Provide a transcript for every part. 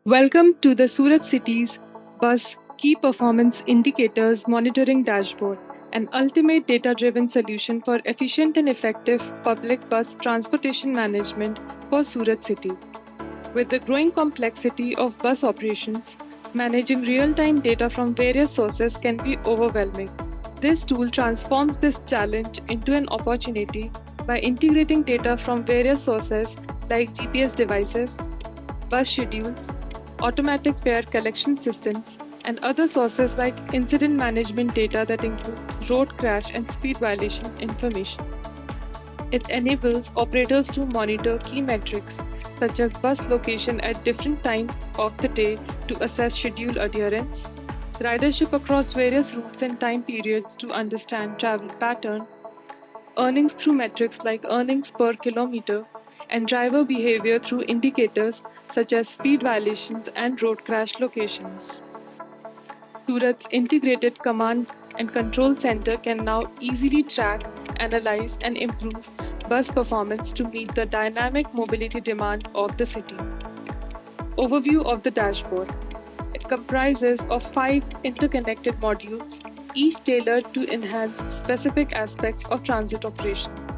Welcome to the Surat City's Bus Key Performance Indicators Monitoring Dashboard, an ultimate data driven solution for efficient and effective public bus transportation management for Surat City. With the growing complexity of bus operations, managing real time data from various sources can be overwhelming. This tool transforms this challenge into an opportunity by integrating data from various sources like GPS devices, bus schedules, automatic fare collection systems, and other sources like incident management data that includes road crash and speed violation information. It enables operators to monitor key metrics such as bus location at different times of the day to assess schedule adherence, ridership across various routes and time periods to understand travel pattern, earnings through metrics like earnings per kilometer, and driver behavior through indicators such as speed violations and road crash locations. Surat's integrated command and control center can now easily track, analyze, and improve bus performance to meet the dynamic mobility demand of the city. Overview of the dashboard. It comprises of 5 interconnected modules, each tailored to enhance specific aspects of transit operations.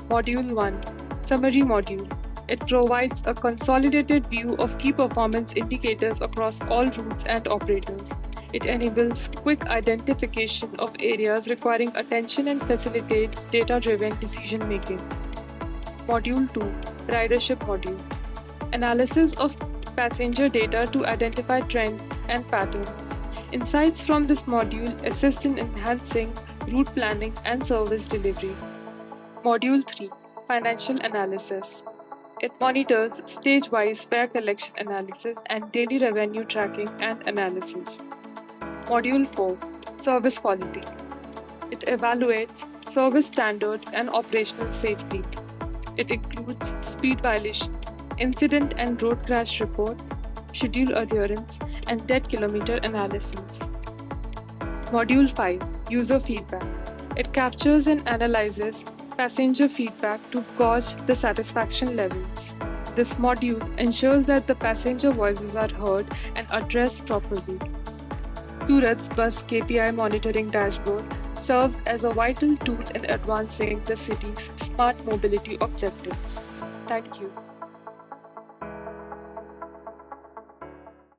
Module 1. Summary Module. It provides a consolidated view of key performance indicators across all routes and operators. It enables quick identification of areas requiring attention and facilitates data-driven decision-making. Module 2. Ridership Module. Analysis of passenger data to identify trends and patterns. Insights from this module assist in enhancing route planning and service delivery. Module 3. Financial Analysis. It monitors stage-wise fare collection analysis and daily revenue tracking and analysis. Module 4. Service Quality. It evaluates service standards and operational safety. It includes speed violation, incident and road crash report, schedule adherence, and dead kilometer analysis. Module 5. User Feedback. It captures and analyzes passenger feedback to gauge the satisfaction levels. This module ensures that the passenger voices are heard and addressed properly. Surat's bus KPI monitoring dashboard serves as a vital tool in advancing the city's smart mobility objectives. Thank you.